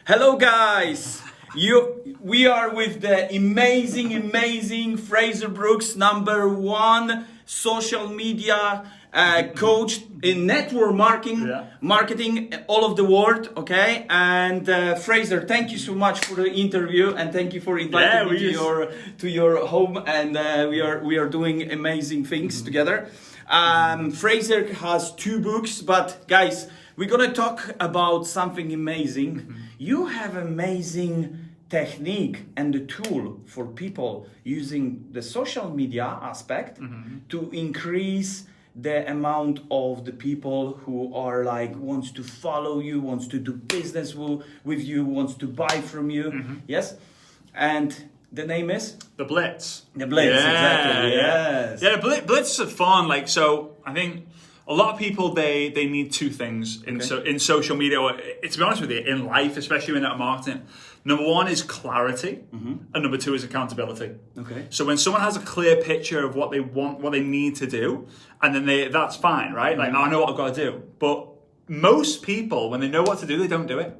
Hello guys! We are with the amazing Frazer Brookes, #1 social media coach in network marketing all of the world, okay? And Frazer, thank you so much for the interview and thank you for inviting me to your home, and we are doing amazing things together. Frazer has 2 books, but guys, we're gonna talk about something amazing. You have amazing technique and the tool for people using the social media aspect to increase the amount of the people who are like wants to follow you, wants to do business with you, wants to buy from you. Yes, and the name is the Blitz. The Blitz, exactly. Yes. Yeah, Blitz is fun. Like, so I think a lot of people they need 2 things in social media, or to be honest with you, in life, especially in marketing. Number 1 is clarity, and number 2 is accountability. Okay. So when someone has a clear picture of what they want, what they need to do, and then that's fine, right? Like, I know what I've got to do. But most people, when they know what to do, they don't do it,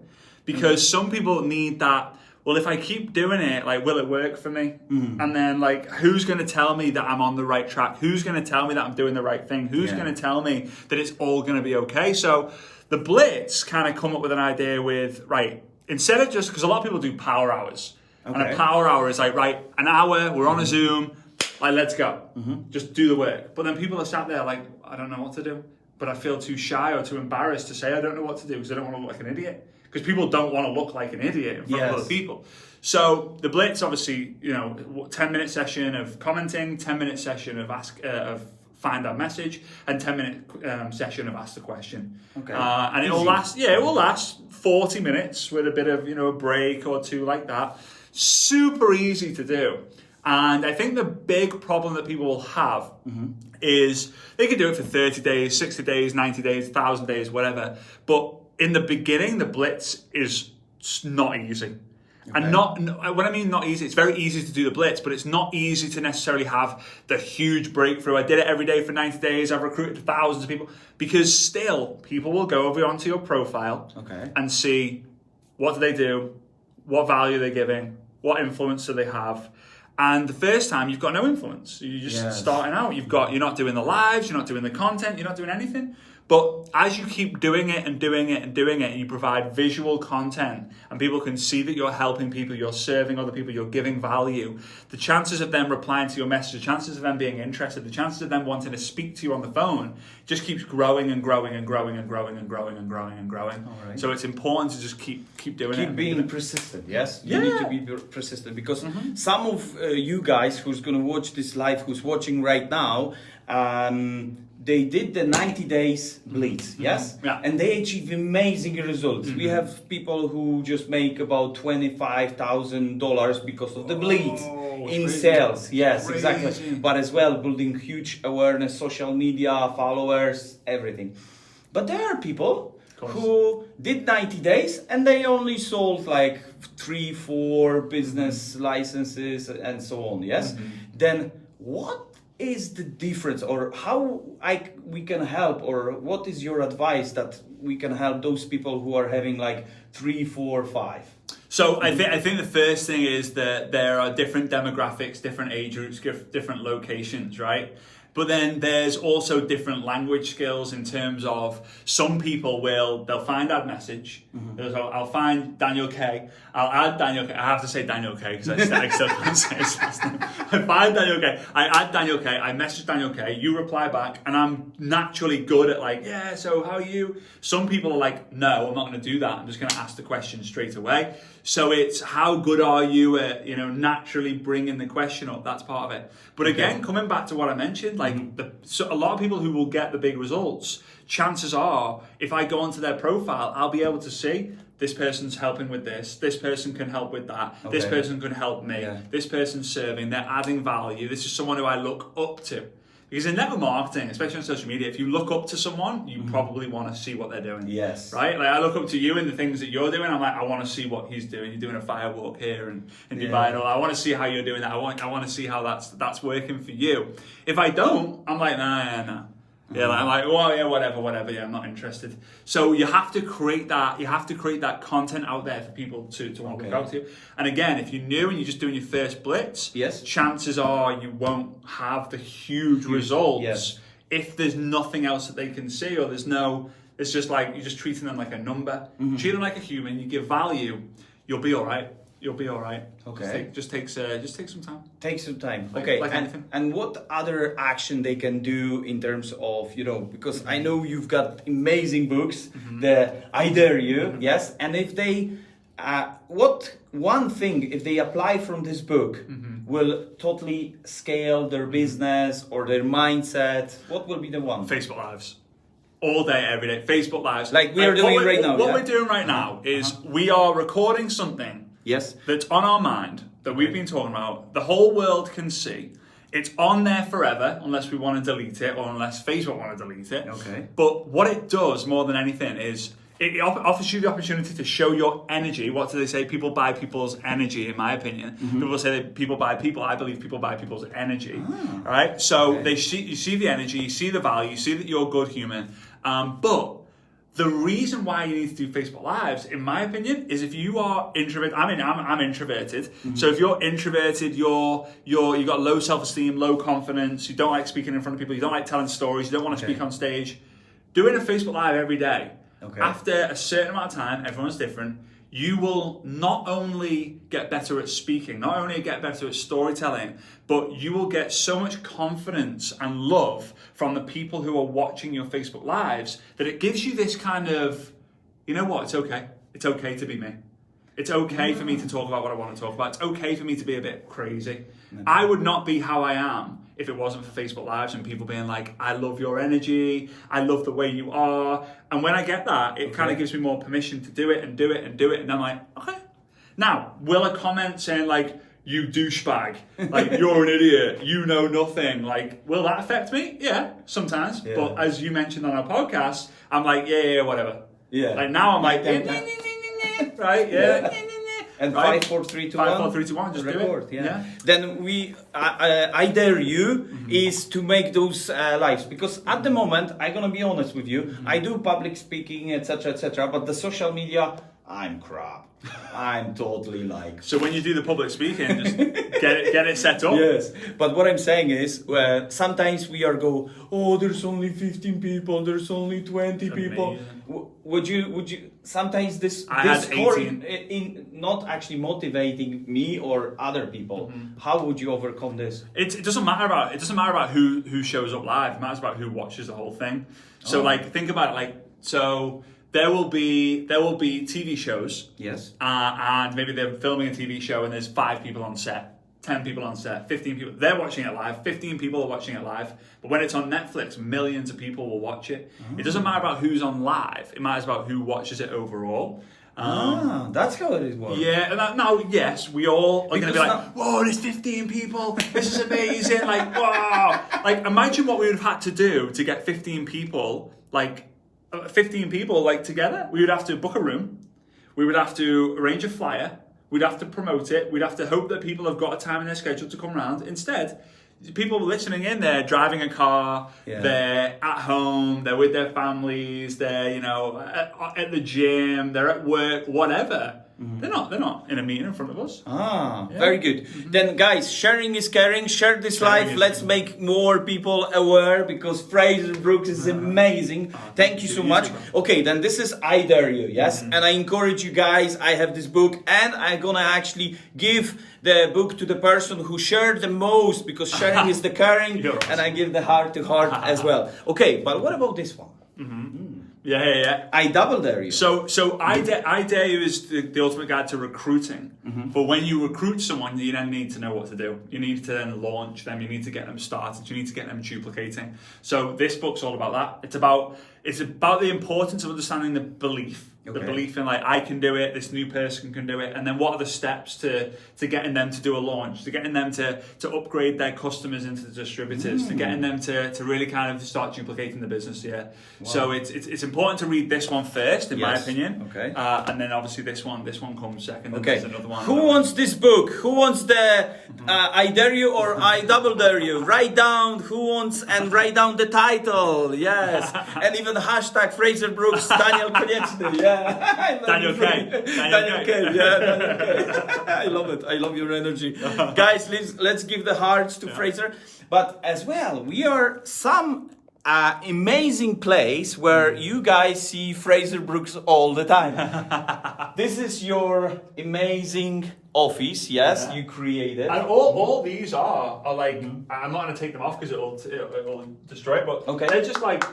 because some people need that. Well, if I keep doing it, like, will it work for me? And then, like, who's going to tell me that I'm on the right track? Who's going to tell me that I'm doing the right thing? Who's going to tell me that it's all going to be okay? So the Blitz kind of come up with an idea with, right, instead of just, because a lot of people do power hours. And a power hour is like, right, an hour, we're on a Zoom, like, let's go. Just do the work. But then people are sat there like, I don't know what to do. But I feel too shy or too embarrassed to say I don't know what to do because I don't want to look like an idiot. Because people don't want to look like an idiot in front of other people. So the Blitz, obviously, 10-minute session of commenting, 10-minute session of find that message, and 10-minute session of ask the question. Okay. And it will last 40 minutes with a bit of a break or 2 like that. Super easy to do. And I think the big problem that people will have is they can do it for 30 days, 60 days, 90 days, 1,000 days, whatever. But in the beginning, the Blitz is not easy. And when I mean not easy, it's very easy to do the Blitz, but it's not easy to necessarily have the huge breakthrough. I did it every day for 90 days. I've recruited thousands of people, because still people will go over onto your profile and see what do they do, what value they're giving, what influence do they have. And the first time you've got no influence. You're just starting out. You're not doing the lives, you're not doing the content, you're not doing anything. But as you keep doing it and doing it and doing it, and you provide visual content, and people can see that you're helping people, you're serving other people, you're giving value, the chances of them replying to your message, the chances of them being interested, the chances of them wanting to speak to you on the phone just keeps growing and growing and growing and growing and growing and growing and growing. Right. So it's important to just keep doing it. Keep being persistent, yes? You need to be persistent, because some of you guys who's going to watch this live, who's watching right now, they did the 90 days Blitz, yes? Yeah. And they achieve amazing results. We have people who just make about $25,000 because of the Blitz in sales. Yes, exactly. But as well, building huge awareness, social media, followers, everything. But there are people who did 90 days and they only sold like 3-4 business licenses and so on, yes? Then what is the difference, or how we can help, or what is your advice that we can help those people who are having like 3, 4, 5? So I think the first thing is that there are different demographics, different age groups, different locations, right? But then there's also different language skills in terms of some people they'll find that message. I'll find Daniel K. I'll add Daniel K. I have to say Daniel K because I still can't say his last name. I find Daniel K. I add Daniel K. I message Daniel K. You reply back, and I'm naturally good at like, yeah, so how are you? Some people are like, no, I'm not going to do that. I'm just going to ask the question straight away. So it's how good are you at naturally bringing the question up. That's part of it. But again, coming back to what I mentioned, like so a lot of people who will get the big results, chances are, if I go onto their profile, I'll be able to see this person's helping with this person can help with that, this person can help me, this person's serving, they're adding value, this is someone who I look up to. Because in network marketing, especially on social media, if you look up to someone, you probably want to see what they're doing. Yes. Right? Like I look up to you and the things that you're doing, I'm like, I want to see what he's doing. You're doing a firewalk here in Dubai, and all. I want to see how you're doing that. I want to see how that's working for you. If I don't, I'm like, nah. Yeah, like, I'm like, well, yeah, whatever. Yeah, I'm not interested. So you have to create that. You have to create that content out there for people to want to look out to. And again, if you're new and you're just doing your first blitz, chances are you won't have the huge results if there's nothing else that they can see, or there's no. It's just like you're just treating them like a number. Treat them like a human. You give value. You'll be all right. You'll be all right. Okay. Just take some time. Take some time. Like, okay. like anything. And what other action they can do in terms of, because I know you've got amazing books, the I Dare You, yes? And if they, what one thing, if they apply from this book, will totally scale their business or their mindset, what will be the one? Facebook Lives. All day, every day. Facebook Lives. Like we are doing right now. What we're doing right now is we are recording something that's on our mind that we've been talking about. The whole world can see. It's on there forever unless we want to delete it or unless Facebook want to delete it. Okay. But what it does more than anything is it offers you the opportunity to show your energy. What do they say? People buy people's energy, in my opinion. People say that people buy people. I believe people buy people's energy. Right? So you see the energy, you see the value, you see that you're a good human. But the reason why you need to do Facebook Lives, in my opinion, is if you are introverted. I mean, I'm introverted. So if you're introverted, you've got low self-esteem, low confidence, you don't like speaking in front of people, you don't like telling stories, you don't want to speak on stage, doing a Facebook Live every day, after a certain amount of time, everyone's different, you will not only get better at speaking, not only get better at storytelling, but you will get so much confidence and love from the people who are watching your Facebook Lives that it gives you this kind of, you know what, it's okay. It's okay to be me. It's okay for me to talk about what I want to talk about. It's okay for me to be a bit crazy. I would not be how I am if it wasn't for Facebook Lives and people being like, I love your energy, I love the way you are. And when I get that, it kind of gives me more permission to do it and do it and do it. And I'm like, okay. Now, will a comment saying like, you douchebag, like you're an idiot, you know nothing, like, will that affect me? Yeah, sometimes. But as you mentioned on our podcast, I'm like, yeah, whatever. Yeah. Like now I'm like, right, And 5, 4, 3, 2, 1. 5, 4, 3, 2, 1. Just record, do it. Then I dare you is to make those lives, because at the moment I'm gonna be honest with you, I do public speaking, etc., but the social media, I'm crap. I'm totally like. So when you do the public speaking, just get it set up. Yes, but what I'm saying is, sometimes we are oh, there's only 15 people, there's only 20 people. Would you? Sometimes this had 18. in not actually motivating me or other people. How would you overcome this? It doesn't matter about who shows up live. It matters about who watches the whole thing. So like think about it so. There will be TV shows. Yes. And maybe they're filming a TV show and there's 5 people on set, 10 people on set, 15 people. They're watching it live. 15 people are watching it live. But when it's on Netflix, millions of people will watch it. It doesn't matter about who's on live. It matters about who watches it overall. That's how it works. Yeah, and now, yes, we all are going to be like, whoa, there's 15 people. This is amazing. Like, wow. Like, imagine what we would have had to do to get 15 people, together. We would have to book a room. We would have to arrange a flyer. We'd have to promote it. We'd have to hope that people have got a time in their schedule to come around. Instead, people listening in, they're driving a car, they're at home, they're with their families, they're, at the gym, they're at work, whatever. They're not in a meeting in front of us. Very good. Then guys, sharing is caring. Share this live. Let's make more people aware, because Frazer Brookes is amazing. Thank you so much. Okay, then this is I Dare You, yes? And I encourage you guys, I have this book and I'm gonna actually give the book to the person who shared the most, because sharing is the caring, and I give the heart to heart as well. Okay, but what about this one? Yeah. I double dare you. So I dare you is the ultimate guide to recruiting. But when you recruit someone, you then need to know what to do. You need to then launch them. You need to get them started. You need to get them duplicating. So this book's all about that. It's about the importance of understanding the belief The belief in like I can do it, this new person can do it, and then what are the steps to getting them to do a launch, to getting them to upgrade their customers into the distributors, to getting them to really kind of start duplicating the business. Yeah. Wow. So it's important to read this one first, in my opinion. Okay. And then obviously this one comes second. Okay. There's another one. Who wants this book? Who wants the I dare you or I double dare you? Write down who wants and write down the title. Yes. And even the hashtag Frazer Brookes, Daniel Konieczny. Yeah. Daniel K. Daniel K. Yeah, Daniel K. I love it. I love your energy. Guys, let's give the hearts to Frazer. But as well, we are some amazing place where you guys see Frazer Brookes all the time. This is your amazing office, yes, you created. And all these are like, I'm not going to take them off because it'll destroy it, but they're just like,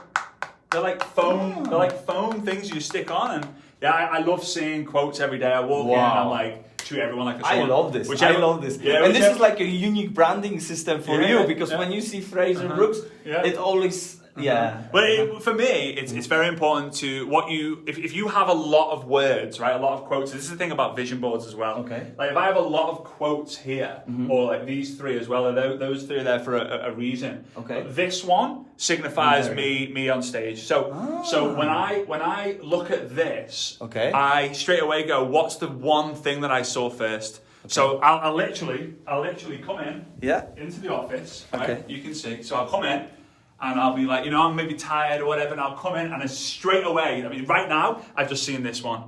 they're like foam things you stick on, and I love seeing quotes every day. I walk in and I'm like, treat everyone like a son. I love this. I love this. Yeah, and this is like a unique branding system for you, because when you see Frazer Brookes, it always But for me, it's very important to if you have a lot of words, right, a lot of quotes. This is the thing about vision boards as well. Okay. Like if I have a lot of quotes here, or like these three as well, those three are there for a reason. Okay. But this one signifies me on stage. So when I look at this, I straight away go, what's the one thing that I saw first? Okay. So I'll literally come in into the office. Right? You can see. So I'll come in. And I'll be like, I'm maybe tired or whatever, and I'll come in and straight away, I mean, right now, I've just seen this one.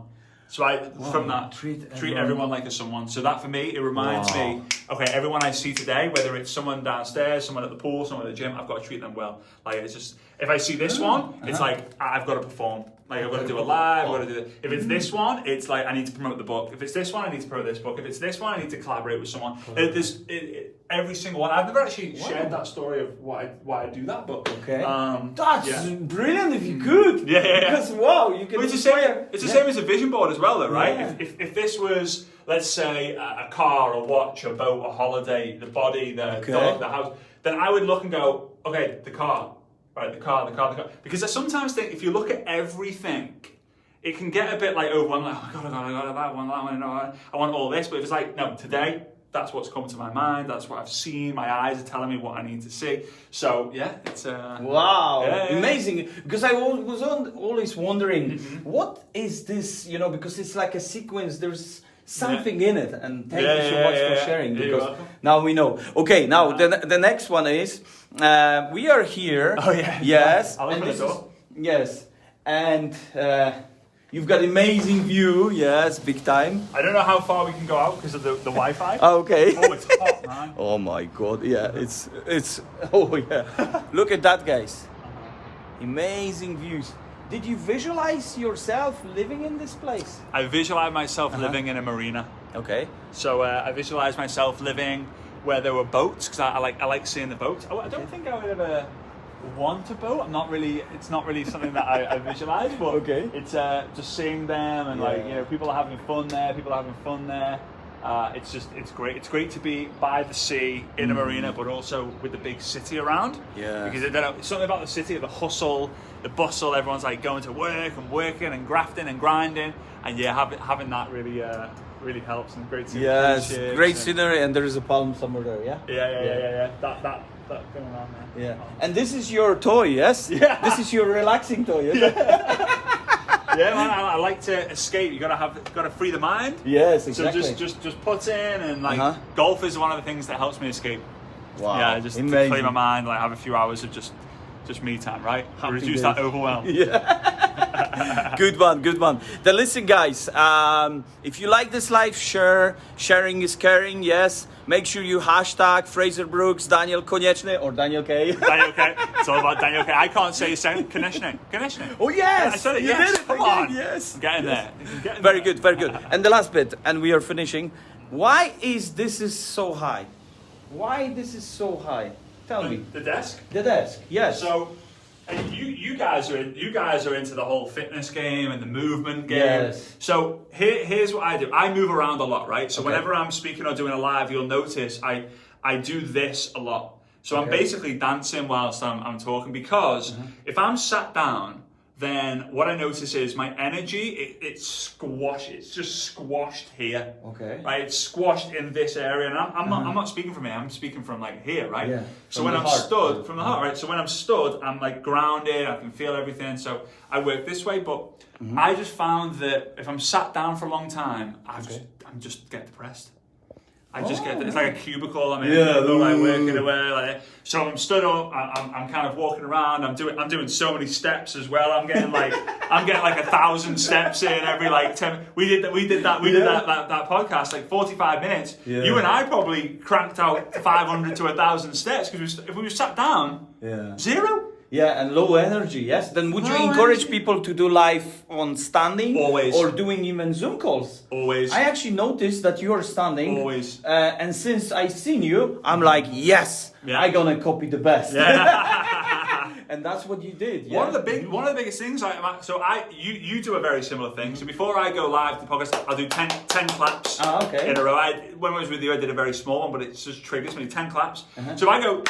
So from that, treat everyone like a someone. So that for me, it reminds me, okay, everyone I see today, whether it's someone downstairs, someone at the pool, someone at the gym, I've got to treat them well. Like it's just, if I see this one, it's like, I've got to perform. Like I've got to do a live, I've got to do it. If it's this one, it's like I need to promote the book. If it's this one, I need to promote this book. If it's this one, I need to collaborate with someone. Every single one. I've never actually shared that story of why I do that, but that's brilliant if you could. Because you can. It's the same as a vision board as well, though, right? Yeah. If this was, let's say, a car, a watch, a boat, a holiday, the body, the dog, the house, then I would look and go, okay, the car. Right, the car. Because I sometimes think if you look at everything, it can get a bit like overwhelming. Like, oh God, I got that one. I want all this. But if it's like, no, today, that's what's come to my mind. That's what I've seen. My eyes are telling me what I need to see. So it's amazing. Because I was always wondering, what is this? Because it's like a sequence. There's something in it. And thank you so much for sharing. Because now we know. Okay, now the next one is. We are here. Oh yeah. Yes. I'll open the door. Yes. And you've got amazing view. Yes, big time. I don't know how far we can go out because of the Wi-Fi. Okay. Oh, it's hot, man. Oh my God. Yeah, it's. Oh yeah. Look at that, guys. Amazing views. Did you visualize yourself living in this place? I visualized myself living in a marina. Okay. So I visualized myself living where there were boats, because I like seeing the boats. I don't think I would ever want a boat. It's not really something that I visualize, but it's just seeing them and people are having fun there. It's great. It's great to be by the sea in a marina, but also with the big city around. Yeah. Because it's something about the city, the hustle, the bustle. Everyone's like going to work and working and grafting and grinding, and having that really helps, and great scenery. Yes, great scenery, and there is a palm somewhere there. Yeah. That going on there. Yeah. And this is your toy, yes? Yeah. This is your relaxing toy, yes? Yeah, man. I like to escape. You gotta free the mind. Yes, exactly. So just put in and golf is one of the things that helps me escape. Wow. Yeah, just to clear my mind. Like have a few hours of just me time, right? Reduce that overwhelm. Yeah. Good one. Then listen, guys. If you like this live, sharing is caring. Yes. Make sure you hashtag Frazer Brookes, Daniel Konieczny, or Daniel K. Daniel K. It's all about Daniel K. I can't say Konieczny. Oh yes. I said it. You did it. Come on. Yes. Get in there. Very good. And the last bit, and we are finishing. Why is this so high? Tell me. The desk? The desk, yes. So, and you guys are into the whole fitness game and the movement game. Yes. So here's what I do. I move around a lot, right? So whenever I'm speaking or doing a live, you'll notice I do this a lot. So I'm basically dancing whilst I'm talking, because if I'm sat down, then what I notice is my energy, it's squashed. It's just squashed here. Okay. Right? It's squashed in this area. And I'm not speaking from here. I'm speaking from like here, right? Yeah. So when I'm stood, from the heart, right? So when I'm stood, I'm like grounded. I can feel everything. So I work this way. But I just found that if I'm sat down for a long time, I'm just get depressed. I just get, it's like a cubicle I'm in, like working away. Like, so I'm stood up, I'm kind of walking around, I'm doing so many steps as well. I'm getting like 1,000 steps in every like 10. We did that podcast like 45 minutes. Yeah. You and I probably cracked out 500 to 1,000 steps because if we were sat down, zero. Yeah, and low energy, yes. Then would you encourage people to do live on standing? Always. Or doing even Zoom calls? Always. I actually noticed that you are standing. Always. And since I seen you, I'm like, yes, I'm gonna copy the best. Yeah. And that's what you did. Yeah? One of the biggest things, you do a very similar thing. So before I go live to the podcast, I'll do 10 claps in a row. When I was with you, I did a very small one, but it just triggers me, 10 claps. So I go...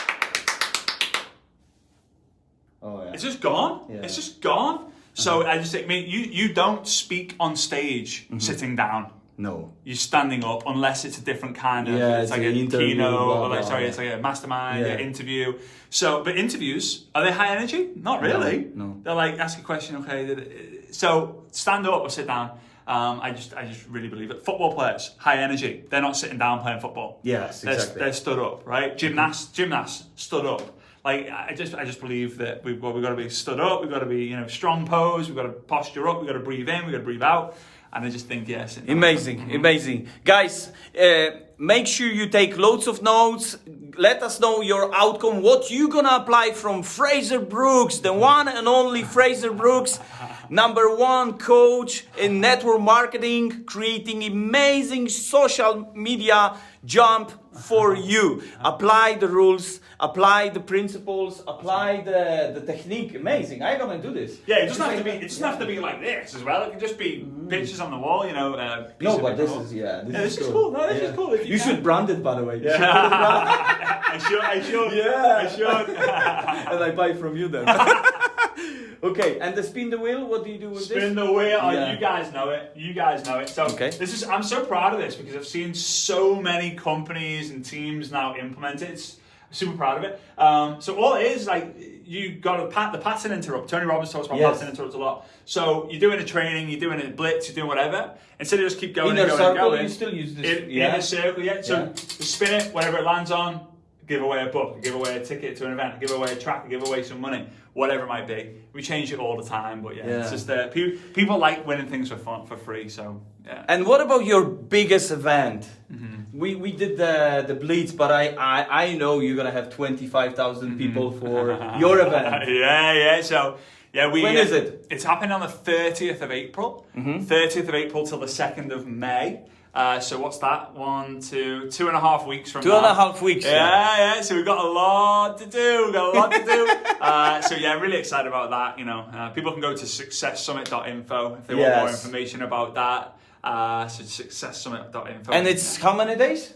Oh, yeah. It's just gone. Yeah. It's just gone. So I just think, you don't speak on stage sitting down. No. You're standing up unless it's a different kind of, it's like a keynote, it's like a mastermind, an interview. So, but interviews, are they high energy? Not really. No. They're like, ask a question, okay. So stand up or sit down. I just really believe it. Football players, high energy. They're not sitting down playing football. Yes, exactly. They're stood up, right? Gymnasts stood up. Like I just believe that we've got to be stood up, we've got to be strong pose, we've got to posture up, we've got to breathe in, we've got to breathe out, and I just think yes. Amazing, guys. Make sure you take loads of notes. Let us know your outcome. What you gonna apply from Frazer Brookes, the one and only Frazer Brookes, #1 coach in network marketing, creating amazing social media jump for you. Apply the rules, apply the principles, apply the technique. Amazing. I'm gonna do this. Yeah, it doesn't have to be like this as well. It can just be pictures on the wall, No, but this is this is cool. No, this is cool. You should brand it, by the way. Yeah. I should. Yeah. I should. And I buy from you then. Okay, and the spin the wheel, what do you do with this? Spin the wheel, you guys know it. So I'm so proud of this because I've seen so many companies and teams now implement it. I'm super proud of it. So all it is, like, you got the pattern interrupt. Tony Robbins talks about pattern interrupt a lot. So you're doing a training, you're doing a blitz, you're doing whatever. Instead of just keep going and going and going. You still use this. In a circle, So you spin it, whatever it lands on, give away a book, give away a ticket to an event, give away a track, give away some money, whatever it might be. We change it all the time, but it's just people like winning things for fun, for free. So yeah. And what about your biggest event? We did the Blitz, but I know you're gonna have 25,000 people for your event. So when is it? It's happening on the 30th of April. 30th of April till the 2nd of May. So what's that? 2.5 weeks from now. 2.5 weeks. Yeah. So we've got a lot to do. So I'm really excited about that. People can go to successsummit.info if they want more information about that. So successsummit.info. And it's how many days?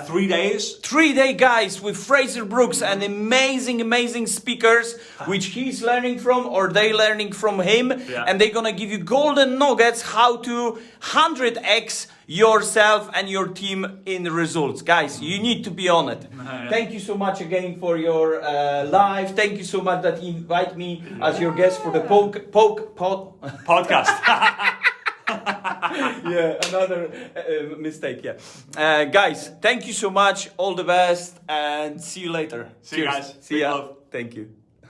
3 days. 3 day, guys, with Frazer Brookes and amazing speakers, which he's learning from or they learning from him. And they're gonna give you golden nuggets how to 100x yourself and your team in the results. Guys, you need to be on it. Thank you so much again for your live. Thank you so much that you invite me as your guest for the podcast. Another mistake. Guys, thank you so much. All the best and see you later. See you guys. See ya. Thank you.